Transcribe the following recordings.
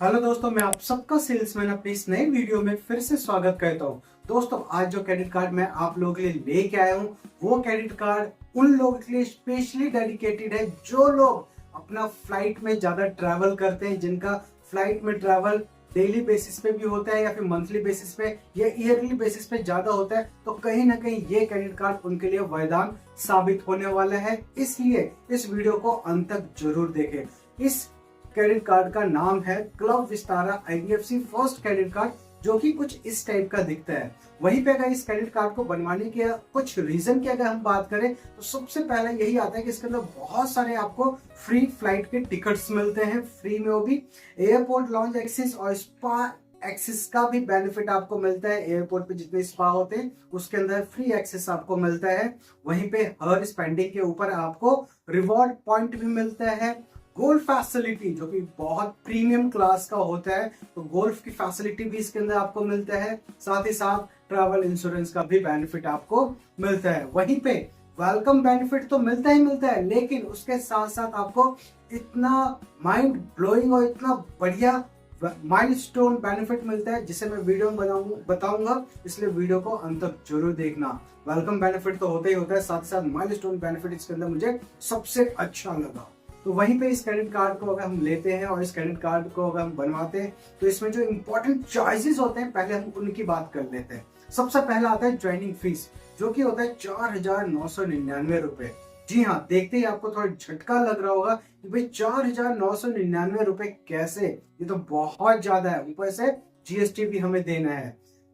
Hello दोस्तों, मैं आप सबका सेल्समैन अपनी इस नई वीडियो में फिर से स्वागत करता हूं। दोस्तों, आज जो क्रेडिट कार्ड मैं आप लोगों के लिए लेके आया हूं, वो क्रेडिट कार्ड उन लोगों के लिए स्पेशली डेडिकेटेड है जो लोग अपना फ्लाइट में ज्यादा ट्रैवल करते हैं, जिनका फ्लाइट में ट्रैवल डेली बेसिस पे भी होता है या फिर मंथली बेसिस पे या ईयरली बेसिस पे ज्यादा होता है। तो कहीं ना कहीं ये क्रेडिट कार्ड उनके लिए वरदान साबित होने वाला है, इसलिए इस वीडियो को अंत तक जरूर देखें। इस क्रेडिट कार्ड का नाम है club Vistara IDFC first credit card, जो कि कुछ इस टाइप का दिखता है। वहीं पे अगर इस क्रेडिट कार्ड को बनवाने के कुछ रीजन की अगर हम बात करें तो सबसे पहले यही आता है कि इसके अंदर बहुत सारे आपको फ्री फ्लाइट के टिकट्स मिलते हैं, फ्री में, वो भी एयरपोर्ट लॉन्च एक्सेस और स्पा एक्सेस का भी बेनिफिट आपको मिलता है। एयरपोर्ट पे जितने स्पा होते हैं उसके अंदर फ्री एक्सेस आपको मिलता है। वहीं पे हर स्पेंडिंग के ऊपर आपको रिवॉर्ड पॉइंट भी मिलता है। गोल्फ फैसिलिटी जो कि बहुत प्रीमियम क्लास का होता है, तो गोल्फ की फैसिलिटी भी इसके अंदर आपको मिलता है। साथ ही साथ ट्रैवल इंश्योरेंस का भी बेनिफिट आपको मिलता है। वहीं पे वेलकम बेनिफिट तो मिलता ही मिलता है, लेकिन उसके साथ साथ आपको इतना माइंड ब्लोइंग और इतना बढ़िया माइलस्टोन बेनिफिट मिलता है जिसे मैं वीडियो में बताऊंगा, इसलिए वीडियो को अंत तक जरूर देखना। वेलकम बेनिफिट तो होता ही होता है, साथ ही साथ माइलस्टोन बेनिफिट इसके अंदर मुझे सबसे अच्छा लगा। तो वहीं पे इस क्रेडिट कार्ड को अगर हम लेते हैं और इस क्रेडिट कार्ड को अगर हम बनवाते हैं तो इसमें जो इंपॉर्टेंट चॉइसेस होते हैं पहले हम उनकी बात कर लेते हैं। सबसे पहला आता है ज्वाइनिंग फीस, जो कि होता है 4,999 रुपए। जी हाँ, देखते ही आपको थोड़ा झटका लग रहा होगा कि भाई 4,999 रुपए कैसे, ये तो बहुत ज्यादा है, ऊपर से जीएसटी भी हमें देना है।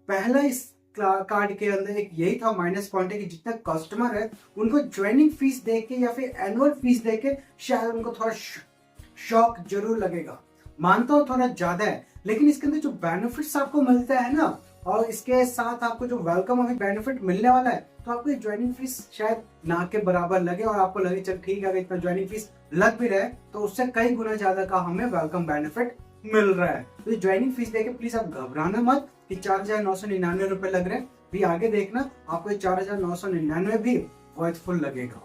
पहला इस कार्ड के अंदर एक यही था माइनस पॉइंट है कि जितने कस्टमर है उनको ज्वाइनिंग फीस देके या फिर एनुअल फीस देके शायद उनको थोड़ा शॉक जरूर लगेगा। मानता हूँ थोड़ा ज्यादा है, लेकिन इसके अंदर जो बेनिफिट्स आपको मिलता है ना, और इसके साथ आपको जो वेलकम अभी बेनिफिट मिलने वाला है, तो आपको ज्वाइनिंग फीस शायद ना के बराबर लगे और आपको लगे चल ठीक है, अगर इतना ज्वाइनिंग फीस लग भी रहा है तो उससे कई गुना ज्यादा का हमें वेलकम बेनिफिट मिल रहा है। तो ज्वाइनिंग फीस देके प्लीज आप घबराना मत कि 4,999 रुपए लग रहे हैं, भी आगे देखना आपको 4,999 भी वर्थफुल लगेगा।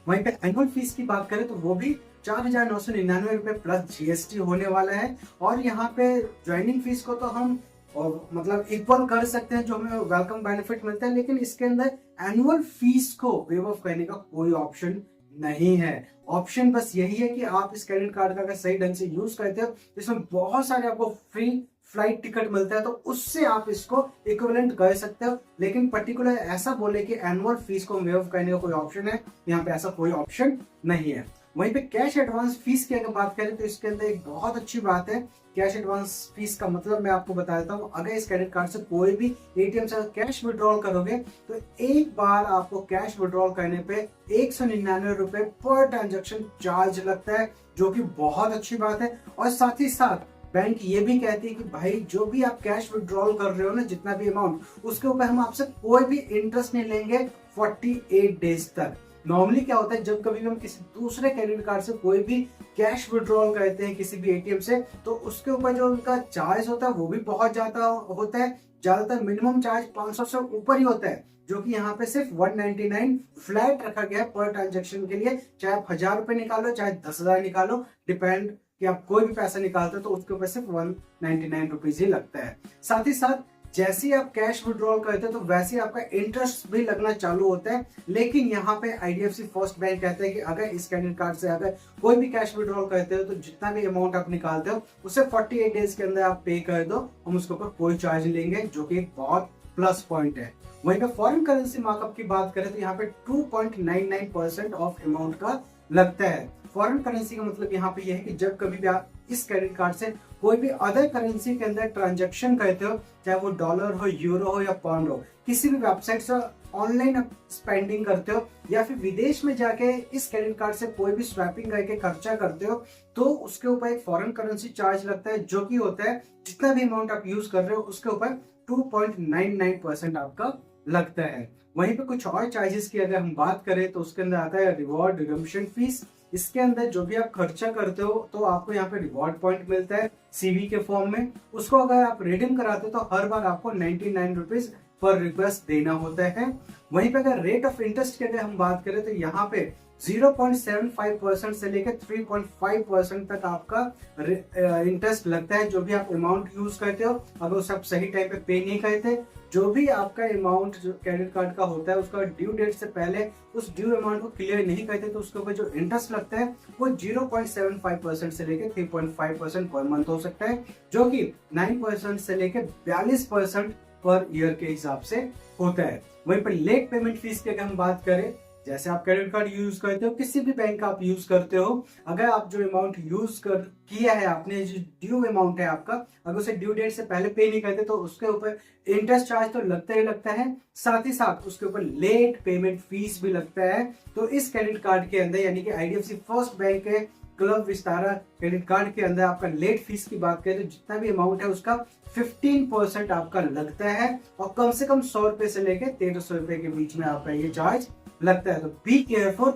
वहीं पे एनुअल फीस की बात करें तो वो भी 4,999 रुपए प्लस जीएसटी होने वाला है। और यहाँ पे ज्वाइनिंग फीस को तो हम और मतलब इक्वल कर सकते हैं जो हमें वेलकम बेनिफिट मिलता है, लेकिन इसके अंदर एनुअल फीस को वेव ऑफ करने का कोई ऑप्शन नहीं है। ऑप्शन बस यही है कि आप इस क्रेडिट कार्ड का अगर सही ढंग से यूज करते हो तो इसमें बहुत सारे आपको फ्री फ्लाइट टिकट मिलता है, तो उससे आप इसको इक्विवेलेंट कर सकते हो। लेकिन पर्टिकुलर ऐसा बोले कि एनुअल फीस को वेव करने का कोई ऑप्शन है, यहाँ पे ऐसा कोई ऑप्शन नहीं है। वहीं पे कैश एडवांस फीस की अगर बात करें तो इसके अंदर एक बहुत अच्छी बात है। कैश एडवांस फीस का मतलब मैं आपको बता देता हूँ, अगर इस क्रेडिट कार्ड से कोई भी एटीएम से कैश विड्रॉल करोगे तो एक बार आपको कैश विड्रॉल करने पे 199 रुपए पर ट्रांजेक्शन चार्ज लगता है, जो कि बहुत अच्छी बात है। और साथ ही साथ बैंक ये भी कहती है कि भाई जो भी आप कैश विड्रॉल कर रहे हो ना, जितना भी अमाउंट, उसके ऊपर हम आपसे कोई भी इंटरेस्ट नहीं लेंगे 48 डेज तक। नॉर्मली क्या होता है, जब कभी हम किसी दूसरे क्रेडिट कार्ड से कोई भी कैश विड्रॉल करते हैं किसी भी एटीएम से, तो उसके ऊपर जो उनका चार्ज होता है वो भी बहुत ज्यादा होता है। ज्यादातर मिनिमम चार्ज 500 से ऊपर ही होता है, जो कि यहाँ पे सिर्फ 199 फ्लैट रखा गया है पर ट्रांजेक्शन के लिए। चाहे आप 1,000 रुपए निकालो चाहे 10,000 निकालो, डिपेंड कि आप कोई भी पैसा निकालते हो तो उसके ऊपर सिर्फ 199 रुपीज ही लगता है। साथ ही साथ जैसे ही आप कैश विड्रॉल करते हो तो वैसे ही आपका इंटरेस्ट भी लगना चालू होता है। लेकिन यहाँ पे आईडीएफसी फर्स्ट बैंक कहते हैं कि अगर इस क्रेडिट कार्ड से अगर कोई भी कैश विड्रॉल करते हो तो जितना भी अमाउंट आप निकालते हो उसे 48 डेज के अंदर आप पे कर दो, हम उसके ऊपर कोई चार्ज लेंगे, जो कि एक बहुत प्लस पॉइंट है। वहीं पे फॉरेन करेंसी मार्कअप की बात करें तो यहाँ पे 2.99% ऑफ अमाउंट का लगता है। फॉरेन करेंसी का मतलब यहाँ पे यह है कि जब कभी भी आप इस क्रेडिट कार्ड से कोई भी अदर करेंसी के अंदर ट्रांजैक्शन करते हो, चाहे वो डॉलर हो, यूरो हो या पाउंड हो, किसी भी वेबसाइट से ऑनलाइन स्पेंडिंग करते हो या फिर विदेश में जाके इस क्रेडिट कार्ड से कोई भी स्वैपिंग करके खर्चा करते हो, तो उसके ऊपर एक फॉरेन करेंसी चार्ज लगता है, जो कि होता है जितना भी अमाउंट आप यूज कर रहे हो उसके ऊपर 2.99% आपका लगता है। वहीं पे कुछ और चार्जेस की अगर हम बात करें तो उसके अंदर आता है रिवॉर्ड रिडम्पशन फीस। इसके अंदर जो भी आप खर्चा करते हो तो आपको यहाँ पे रिवॉर्ड पॉइंट मिलता है सीवी के फॉर्म में, उसको अगर आप रिडीम कराते हो तो हर बार आपको 99 रुपीज पर रिक्वेस्ट देना होता है। वहीं पे अगर रेट ऑफ इंटरेस्ट की अगर हम बात करें तो यहाँ पे 0.75% से लेकर 3.5% तक आपका इंटरेस्ट लगता है जो भी आप अमाउंट यूज करते हो। अगर उसे आप सही टाइम पे पे नहीं करते, जो भी आपका अमाउंट जो क्रेडिट कार्ड का होता है उसका ड्यू डेट से पहले उस ड्यू अमाउंट को क्लियर नहीं करते तो उसके ऊपर जो इंटरेस्ट लगता है वो 0.75% से लेकर 3.5% पर मंथ हो सकता है, जो कि 9% से लेकर 42% पर ईयर के हिसाब से होता है। वहीं पर लेट पेमेंट फीस की अगर हम बात करें, जैसे आप क्रेडिट कार्ड यूज करते हो, किसी भी बैंक का आप यूज करते हो, अगर आप जो अमाउंट यूज कर किया है आपने, जो ड्यू अमाउंट है आपका, अगर उसे ड्यू डेट से पहले पे नहीं करते तो उसके ऊपर इंटरेस्ट चार्ज तो लगता ही लगता है, साथ ही साथ उसके ऊपर लेट पेमेंट फीस भी लगता है। तो इस क्रेडिट कार्ड के अंदर यानी कि आईडीएफसी फर्स्ट बैंक के क्लब विस्तारा क्रेडिट कार्ड के अंदर आपका लेट फीस की बात करें तो जितना भी अमाउंट है उसका 15% आपका लगता है और कम से कम 100 रुपए से लेकर 1300 रुपए के बीच में आपका ये चार्ज लगता है। तो बी केयरफुल।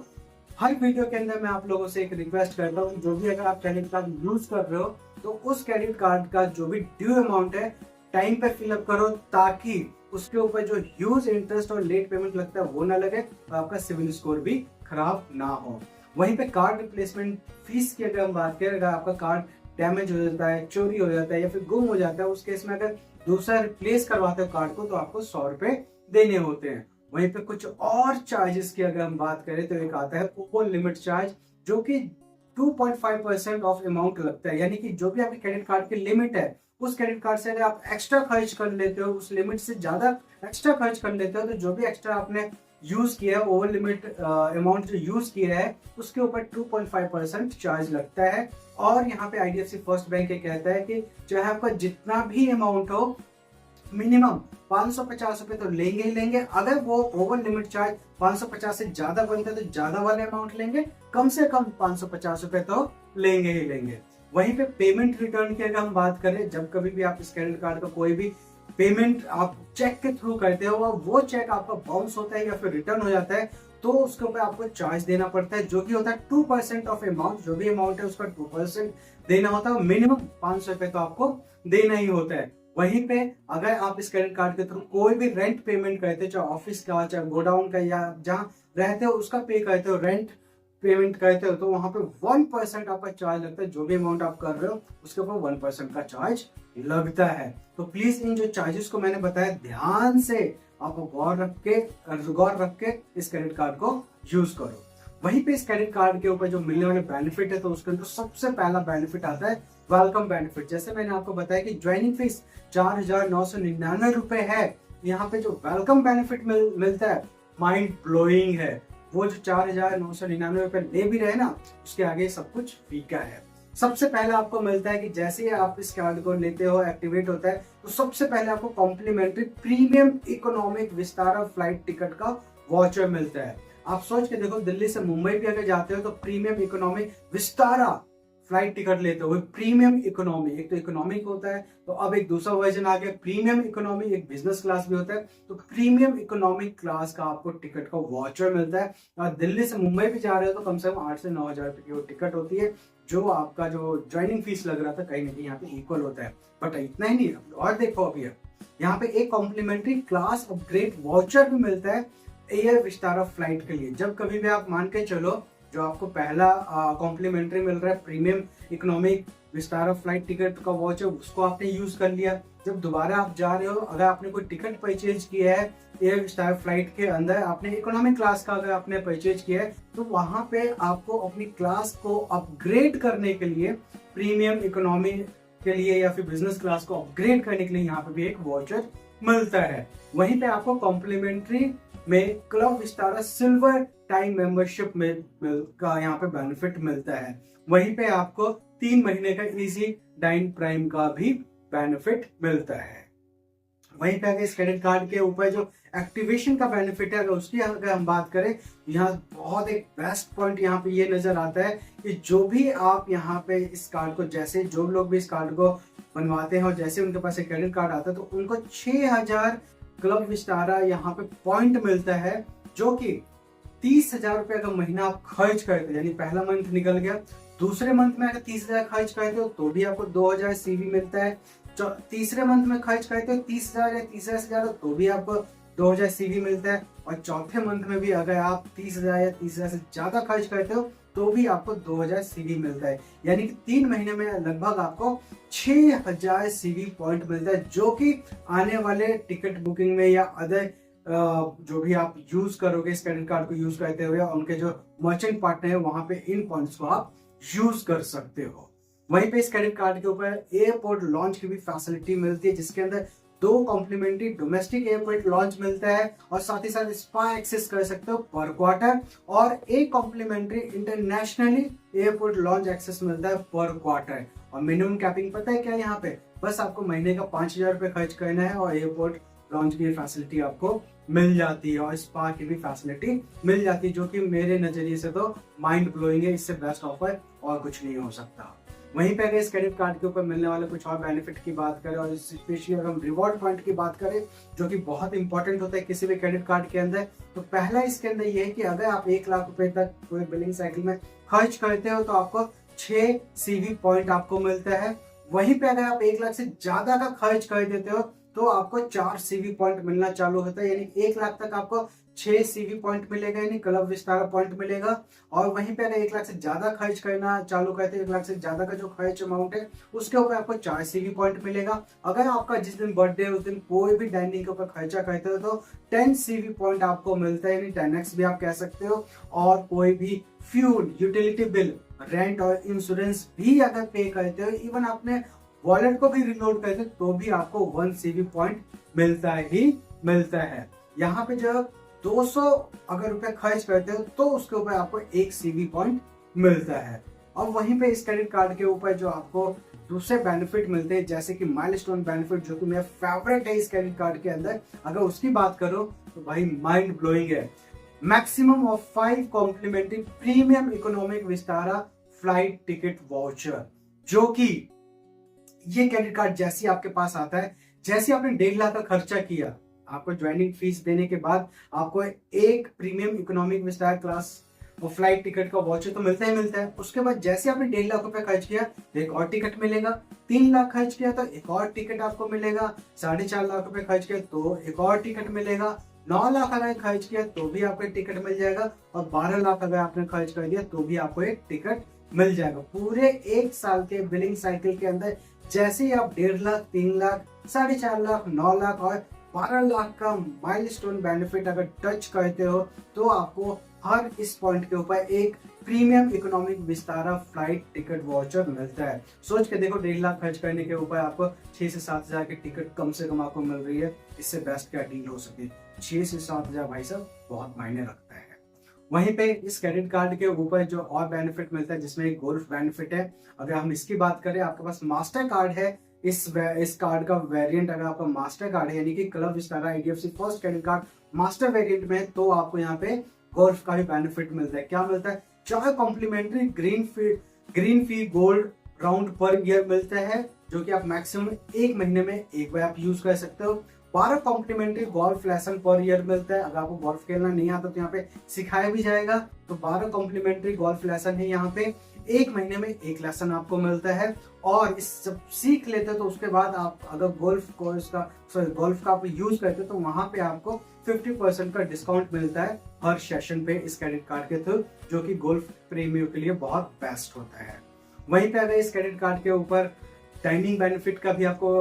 हर वीडियो के अंदर मैं आप लोगों से एक रिक्वेस्ट करता हूँ, जो भी अगर आप क्रेडिट कार्ड यूज कर रहे हो तो उस क्रेडिट कार्ड का जो भी ड्यू अमाउंट है टाइम पे फिलअप करो, ताकि उसके ऊपर जो ह्यूज इंटरेस्ट और लेट पेमेंट लगता है वो ना लगे और आपका सिविल स्कोर भी खराब ना हो। वहीं पे कार्ड रिप्लेसमेंट फीस की अगर हम बात करें, अगर आपका कार्ड डैमेज हो जाता है, चोरी हो जाता है या फिर गुम हो जाता है, उस केस में अगर दूसरा रिप्लेस करवाते हो कार्ड को तो आपको 100 रुपए देने होते हैं। वहीं पे कुछ और चार्जेस की अगर हम बात करें तो एक आता है ओवर लिमिट चार्ज, जो कि 2.5% ऑफ अमाउंट लगता है। यानी कि जो भी आपके क्रेडिट कार्ड की लिमिट है उस क्रेडिट कार्ड से अगर आप एक्स्ट्रा खर्च कर लेते हो, उस लिमिट से ज्यादा एक्स्ट्रा खर्च कर लेते हो, तो जो भी एक्स्ट्रा आपने यूज किया है, ओवर लिमिट अमाउंट जो यूज किया है उसके ऊपर 2.5% चार्ज लगता है। और यहाँ पे आईडीएफसी फर्स्ट बैंक ये कहता है कि चाहे आपका जितना भी अमाउंट हो, मिनिमम 550 रुपए तो लेंगे ही लेंगे। अगर वो ओवर लिमिट चार्ज 550 से ज्यादा बनता है तो ज्यादा वाले अमाउंट लेंगे, कम से कम 550 रुपए तो लेंगे ही लेंगे। वहीं पे पेमेंट रिटर्न की अगर हम बात करें, जब कभी भी आप इस क्रेडिट कार्ड का कोई भी पेमेंट आप चेक के थ्रू करते हो और वो चेक आपका बाउंस होता है या फिर रिटर्न हो जाता है तो उसके ऊपर आपको चार्ज देना पड़ता है, जो कि होता है 2% ऑफ अमाउंट। जो भी अमाउंट है उसका 2% देना होता है, मिनिमम 500 रुपए तो आपको देना ही होता है। वहीं पे अगर आप इस क्रेडिट कार्ड के थ्रू कोई भी रेंट पेमेंट करते हो, चाहे ऑफिस का, चाहे गोडाउन का, या जहाँ रहते हो उसका पे करते हो, रेंट पेमेंट करते हो, तो वहां पे 1% आपका चार्ज लगता है। जो भी अमाउंट आप कर रहे हो उसके ऊपर 1% का चार्ज लगता है। तो प्लीज इन जो चार्जेस को मैंने बताया ध्यान से आप गौर रख के इस क्रेडिट कार्ड को यूज करो। वहीं पे इस क्रेडिट कार्ड के ऊपर जो मिलने वाले बेनिफिट है, तो उसके अंदर सबसे पहला बेनिफिट आता है वेलकम बेनिफिट। जैसे मैंने आपको बताया कि ज्वाइनिंग फीस 4,999 रुपए है, यहाँ पे जो वेलकम बेनिफिट मिलता है माइंड ब्लोइंग है। वो जो 4,999 रुपए ले भी रहे ना, उसके आगे सब कुछ फीका है। सबसे पहले आपको मिलता है कि जैसे ही आप इस कार्ड को लेते हो, एक्टिवेट होता है, तो सबसे पहले आपको complimentary premium economic Vistara flight ticket का वाउचर मिलता है। आप सोच के देखो, दिल्ली से मुंबई भी अगर जाते हो तो premium economic Vistara flight ticket लेते हो। प्रीमियम इकोनॉमी, एक तो इकोनॉमिक होता है, तो अब एक दूसरा वर्जन आ गया प्रीमियम इकोनॉमी, एक बिजनेस क्लास भी होता है। तो प्रीमियम इकोनॉमिक क्लास का आपको टिकट का वाउचर मिलता है। और दिल्ली से मुंबई भी जा रहे हो तो कम से कम 8 से 9 हजार रुपए की वो टिकट होती है, जो आपका जो ज्वाइनिंग फीस लग रहा था कहीं ना कहीं यहाँ पे इक्वल होता है। बट इतना ही नहीं, और देखो अभी यहाँ पे एक कॉम्प्लीमेंट्री क्लास अपग्रेड वाउचर भी मिलता है एयर विस्तारा फ्लाइट के लिए। जब कभी भी आप मान के चलो, जो आपको पहला कॉम्प्लीमेंट्री मिल रहा है premium economic Vistara flight ticket का वाउचर, उसको आपने यूज कर लिया। जब दोबारा आप जा रहे हो, अगर आपने कोई टिकट परचेज किया है एयर विस्तारा फ्लाइट के अंदर, आपने इकोनॉमिक क्लास का अगर आपने परचेज किया है, तो वहां पे आपको अपनी क्लास को अपग्रेड करने के लिए, प्रीमियम इकोनॉमी के लिए या फिर बिजनेस क्लास को अपग्रेड करने के लिए यहाँ पे भी एक वाउचर मिलता है। वहीं पे आपको कॉम्प्लीमेंट्री में club Vistara silver time membership में का यहाँ पे बेनिफिट मिलता है। वहीं पे आपको 3 महीने का इजी डाइन प्राइम का भी बेनिफिट मिलता है। वहीं पे अगर इस क्रेडिट कार्ड के ऊपर जो एक्टिवेशन का बेनिफिट है, अगर उसकी अगर हम बात करें, यहाँ बहुत एक बेस्ट पॉइंट यहाँ पे ये नजर आता है कि जो भी आप यहाँ पे इस कार्ड को, जैसे जो लोग भी इस कार्ड को बनवाते हैं और जैसे उनके पास एक क्रेडिट कार्ड आता है, तो उनको 6,000 क्लब विस्तारा यहाँ पे पॉइंट मिलता है, जो कि 30,000 रुपए अगर महीना आप खर्च करते, यानी पहला मंथ निकल गया, दूसरे मंथ में अगर 30,000 खर्च करते हो तो भी आपको 2,000 सीवी मिलता है। तीसरे मंथ में खर्च करते हो 30,000 या 30,000 से ज्यादा तो भी आपको 2000 सीवी मिलता है। और चौथे मंथ में भी अगर आप 30,000 या 30,000 से ज्यादा खर्च करते हो तो भी आपको 2000 सीवी मिलता है। यानी कि 3 महीने में लगभग आपको 6000 सीवी पॉइंट मिलता है, जो कि आने वाले टिकट बुकिंग में या अदर जो भी आप यूज करोगे इस क्रेडिट कार्ड को यूज करते हुए, उनके जो मर्चेंट पार्टनर है वहां पे इन पॉइंट्स को आप यूज कर सकते हो। वहीं पे इस क्रेडिट कार्ड के ऊपर एयरपोर्ट लॉन्च की भी फैसिलिटी मिलती है, जिसके अंदर 2 कॉम्प्लीमेंट्री डोमेस्टिक एयरपोर्ट लॉन्च मिलता है और साथ ही साथ स्पा एक्सेस कर सकते हो पर क्वार्टर, और एक complimentary internationally airport lounge access मिलता है पर क्वार्टर। और मिनिमम कैपिंग पता है क्या यहाँ पे, बस आपको महीने का 5,000 रुपये खर्च करना है और एयरपोर्ट लॉन्च की फैसिलिटी आपको मिल जाती है और स्पा की भी फैसिलिटी मिल जाती है, जो कि मेरे नजरिए से तो माइंड ब्लोइंग है। इससे बेस्ट ऑफर और कुछ नहीं हो सकता। वहीं पे अगर इस क्रेडिट कार्ड के ऊपर मिलने वाले कुछ और बेनिफिट की बात करें और स्पेशली अगर हम रिवॉर्ड पॉइंट की बात करें, जो कि बहुत इंपॉर्टेंट होता है किसी भी क्रेडिट कार्ड के अंदर, तो पहला इसके अंदर ये है कि अगर आप 1 लाख रुपए तक पूरे बिलिंग साइकिल में खर्च करते हो तो आपको 6 सीवी पॉइंट आपको मिलता है। वहीं पे अगर आप 1 लाख से ज्यादा का खर्च कर देते हो तो आपको 4 सीवी पॉइंट मिलना चालू होता है। यानी 1 लाख तक आपको 6 सीवी पॉइंट मिलेगा, यानी क्लब विस्तारा पॉइंट मिलेगा। और वहीं पे अगर 1 लाख से ज्यादा खर्च करना चालू करते हैं, 1 लाख से ज्यादा का जो खर्च अमाउंट है उसके ऊपर आपको 4 सीवी पॉइंट मिलेगा। अगर आपका जिस दिन बर्थडे है उस दिन कोई भी डाइनिंग के ऊपर खर्चा करते हो तो 10 सीवी पॉइंट आपको मिलता है, यानी 10x भी आप कह सकते हो। और कोई भी फ्यूल, यूटिलिटी बिल, रेंट और इंश्योरेंस भी अगर पे करते हो, इवन आपने वॉलेट को भी रिलोड करते तो भी आपको 1 सीवी पॉइंट मिलता ही मिलता है। यहाँ पे जब 200 अगर रुपए खर्च करते हो तो उसके ऊपर आपको 1 सीवी पॉइंट मिलता है। और वहीं पे इस क्रेडिट कार्ड के ऊपर जो आपको दूसरे बेनिफिट मिलते हैं, जैसे कि माइलस्टोन बेनिफिट, जो कि मेरा फेवरेट है इस क्रेडिट कार्ड के अंदर, अगर उसकी बात करो तो भाई माइंड ब्लोइंग है। Maximum of 5 complimentary premium economic Vistara flight ticket voucher, जो कि ये क्रेडिट कार्ड जैसे आपके पास आता है, जैसे आपने 1.5 लाख का खर्चा किया, आपको ज्वाइनिंग फीस देने के बाद आपको एक प्रीमियम इकोनॉमिक विस्तार क्लास और फ्लाइट टिकट का वाउचर तो मिलता ही मिलता है। उसके बाद जैसे आपने 1.5 लाख रुपए खर्च किया तो एक और टिकट मिलेगा, 3 लाख खर्च किया तो एक और टिकट आपको मिलेगा, 4.5 लाख रुपए खर्च किया तो एक और टिकट मिलेगा, 9 लाख अगर खर्च किया तो भी आपको एक टिकट मिल जाएगा, और 12 लाख अगर आपने खर्च कर दिया तो भी आपको एक टिकट मिल जाएगा। पूरे 1 साल के बिलिंग साइकिल के अंदर जैसे ही आप 1.5 लाख, 3 लाख, 4.5 लाख, 9 लाख और 12 लाख का माइलस्टोन बेनिफिट अगर टच करते हो तो आपको हर इस पॉइंट के ऊपर एक premium economic Vistara flight ticket voucher मिलता है। सोच के देखो, 1.5 लाख खर्च करने के ऊपर आपको 6 से 7 हजार की टिकट कम से कम आपको मिल रही है। इससे बेस्ट क्या डील हो सके। 6 से 7 हजार भाई साहब बहुत मायने रखता है। वहीं पे इस क्रेडिट कार्ड के ऊपर जो और बेनिफिट मिलता है, जिसमें एक गोल्फ बेनिफिट है। अगर हम इसकी बात करें, आपके पास मास्टर कार्ड है, इस कार्ड का वेरिएंट अगर आपका मास्टर कार्ड है, यानी कि club Vistara IDFC first credit card master variant में, तो आपको यहाँ पे गोल्फ का भी बेनिफिट मिलता है। क्या मिलता है? 4 कॉम्प्लीमेंट्री ग्रीन फी गोल्ड राउंड पर ईयर मिलता है, जो कि आप मैक्सिमम 1 महीने में एक बार आप यूज कर सकते हो। 12 complimentary golf lesson per year मिलता है। अगर आपको गोल्फ खेलना नहीं आता तो यहाँ पे सिखाया भी जाएगा। तो 12 कॉम्प्लीमेंट्री गोल्फ लेसन है यहाँ पे, 1 महीने में 1 लेसन आपको मिलता है। और इस सब सीख लेते हो तो उसके बाद आप अगर गोल्फ का आप यूज करते हो तो वहां पे आपको 50% का डिस्काउंट मिलता है हर सेशन पे इस क्रेडिट कार्ड के थ्रू, जो कि गोल्फ प्रेमियों के लिए बहुत बेस्ट होता है। वहीं पे अगर इस क्रेडिट कार्ड के ऊपर डाइनिंग बेनिफिट का भी आपको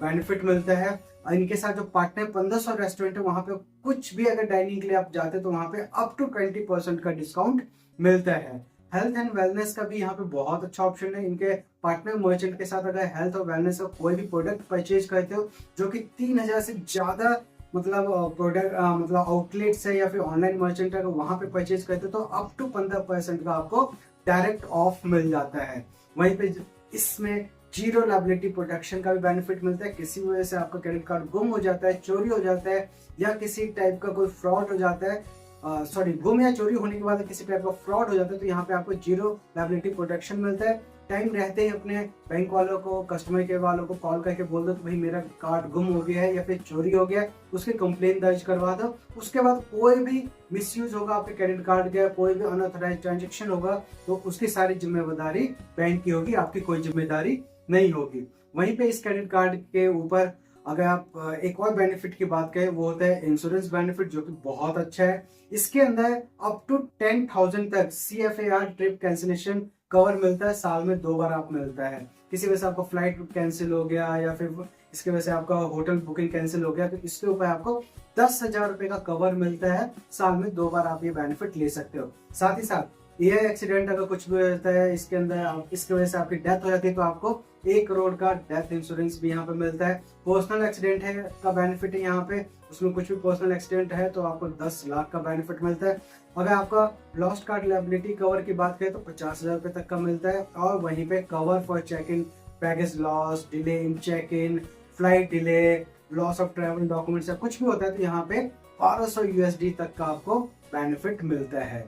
बेनिफिट मिलता है। इनके साथ जो पार्टनर 1500 रेस्टोरेंट है, वहां पे कुछ भी अगर डाइनिंग के लिए आप जाते हैं तो वहां पे अप टू 20% का डिस्काउंट मिलता है। हेल्थ एंड वेलनेस का भी यहाँ पे बहुत अच्छा ऑप्शन है। इनके पार्टनर मर्चेंट के साथ अगर हेल्थ और वेलनेस का कोई भी प्रोडक्ट परचेज करते हो, जो कि 3000 से ज्यादा मतलब प्रोडक्ट मतलब आउटलेट्स है या फिर ऑनलाइन मर्चेंट है, वहां पे परचेज करते हो तो अप टू 15% का आपको डायरेक्ट ऑफ मिल जाता है। वहीं पे इसमें जीरो लायबिलिटी प्रोटेक्शन का भी बेनिफिट मिलता है। किसी वजह से आपका क्रेडिट कार्ड गुम हो जाता है, चोरी हो जाता है, या किसी टाइप का कोई फ्रॉड हो जाता है, गुम या चोरी होने के बाद किसी टाइप का फ्रॉड हो जाता है, तो यहाँ पे आपको जीरो लायबिलिटी प्रोटेक्शन मिलता है। टाइम रहते ही अपने बैंक वालों को, कस्टमर केयर वालों को कॉल करके बोल दो कि भाई मेरा कार्ड गुम हो गया है या फिर चोरी हो गया है, उसकी कंप्लेन दर्ज करवा दो। उसके बाद कोई भी मिसयूज होगा आपके क्रेडिट कार्ड का, कोई भी अनऑथराइज्ड ट्रांजेक्शन होगा तो उसकी सारी जिम्मेदारी बैंक की होगी, आपकी कोई जिम्मेदारी नहीं होगी। वहीं पे इस क्रेडिट कार्ड के ऊपर अगर आप एक और बेनिफिट की बात करें वो होता है इंश्योरेंस बेनिफिट, जो कि बहुत अच्छा है। इसके अंदर अप टू 10,000 तक CFAR ट्रिप कैंसिलेशन कवर मिलता है, साल में 2 बार आप मिलता है। किसी वजह से आपका फ्लाइट कैंसिल हो गया या फिर इसकी वजह से आपका होटल बुकिंग कैंसिल हो गया, तो इसके ऊपर आपको 10,000 रुपए का कवर मिलता है, साल में 2 बार आप ये बेनिफिट ले सकते हो। साथ ही साथ एयर एक्सीडेंट अगर कुछ भी होता है इसके अंदर, इसकी वजह से आपकी डेथ हो जाती है, तो आपको 1 करोड़ का डेथ इंश्योरेंस भी यहाँ पे मिलता है। पर्सनल एक्सीडेंट है का बेनिफिट है यहाँ पे, उसमें कुछ भी पर्सनल एक्सीडेंट है तो आपको 10 लाख का बेनिफिट मिलता है। अगर आपका लॉस्ट कार्ड लायबिलिटी कवर की बात करें तो 50,000 रुपए तक का मिलता है, और वहीं पे cover for check in baggage loss, delay in check in, flight delay, loss of travel documents या कुछ भी होता है तो यहाँ पे 1200 USD तक का आपको बेनिफिट मिलता है।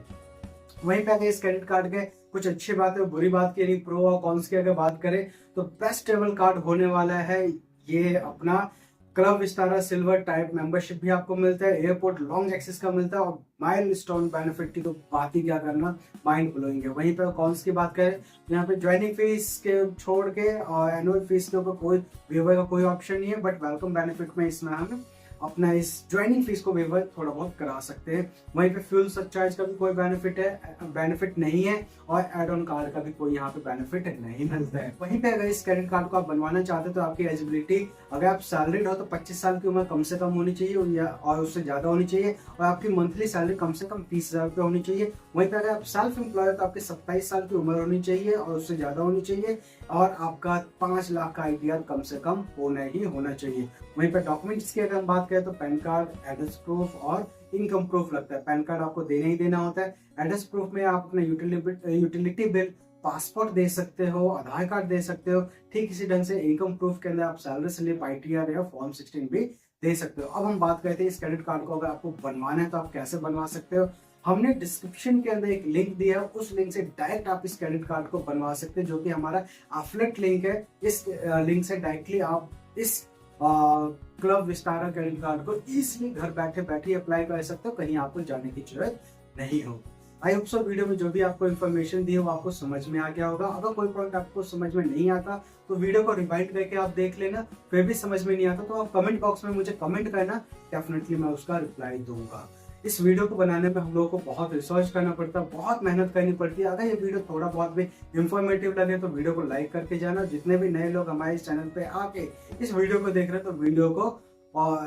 वहीं पे अगर इस क्रेडिट कार्ड के कुछ अच्छी बात है बुरी बात की, प्रो और कॉन्स की अगर बात करें तो बेस्ट ट्रेवल कार्ड होने वाला है ये अपना club Vistara silver type membership भी आपको मिलता है, एयरपोर्ट लॉन्ग एक्सेस का मिलता है, और माइलस्टोन बेनिफिट की तो बात ही क्या करना, माइंड ब्लोइंग है। वहीं पर कॉन्स की बात करें यहाँ पे ज्वाइनिंग फीस के छोड़ के और एनुअल फीस के ऊपर कोई वेवर का कोई ऑप्शन नहीं है, बट वेलकम बेनिफिट में इसमें हम अपना इस ज्वाइनिंग फीस को वेवर थोड़ा बहुत करा सकते हैं। वहीं पे फ्यूल सरचार्ज का भी कोई बेनिफिट नहीं है, और एड ऑन कार्ड का भी कोई यहाँ पे बेनिफिट नहीं मिलता है। वहीं पे अगर इस क्रेडिट कार्ड को आप बनवाना चाहते हो तो आपकी एलिजिबिलिटी, अगर आप सैलरीड हो तो 25 साल की उम्र कम से कम होनी चाहिए और उससे ज्यादा होनी चाहिए, और आपकी मंथली सैलरी कम से कम 30,000 रुपये होनी चाहिए। वहीं पे अगर आप सेल्फ एम्प्लॉय तो आपकी 27 साल की उम्र होनी चाहिए और उससे ज्यादा होनी चाहिए, और आपका 5 लाख का ITR कम से कम होना ही होना चाहिए। वहीं पर डॉक्यूमेंट्स की अगर हम बात करें तो पैन कार्ड, एड्रेस प्रूफ और इनकम प्रूफ लगता है। पैन कार्ड आपको देना ही देना होता है। एड्रेस प्रूफ में आप अपना यूटिलिटी बिल, पासपोर्ट दे सकते हो, आधार कार्ड दे सकते हो। ठीक इसी ढंग से इनकम प्रूफ के अंदर आप सैलरी स्लिप, ITR या फॉर्म 16 भी दे सकते हो। अब हम बात करते हैं इस क्रेडिट कार्ड को अगर आपको बनवाना है तो आप कैसे बनवा सकते हो। हमने डिस्क्रिप्शन के अंदर एक लिंक दिया है, उस लिंक से डायरेक्ट आप इस क्रेडिट कार्ड को बनवा सकते हैं, जो कि हमारा एफिलिएट लिंक है। इस लिंक से डायरेक्टली आप इस क्लब विस्तारा क्रेडिट कार्ड को इजीली घर बैठे बैठे अप्लाई कर सकते हो, कहीं आपको जाने की जरूरत नहीं हो। आई होप सो वीडियो में जो भी आपको इन्फॉर्मेशन दी है वो आपको समझ में आ गया होगा। अगर कोई पॉइंट आपको समझ में नहीं आता तो वीडियो को रिवाइंड करके आप देख लेना, फिर भी समझ में नहीं आता तो आप कमेंट बॉक्स में मुझे कमेंट करना, डेफिनेटली मैं उसका रिप्लाई दूंगा। इस वीडियो को बनाने में हम लोगों को बहुत रिसर्च करना पड़ता है, बहुत मेहनत करनी पड़ती है। अगर ये वीडियो थोड़ा बहुत भी इंफॉर्मेटिव लगे तो वीडियो को लाइक करके जाना। जितने भी नए लोग हमारे इस चैनल पे आके इस वीडियो को देख रहे हैं तो वीडियो को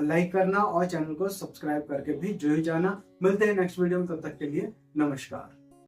लाइक करना और चैनल को सब्सक्राइब करके भी जुड़ जाना। मिलते हैं नेक्स्ट वीडियो में, तब तक के लिए नमस्कार।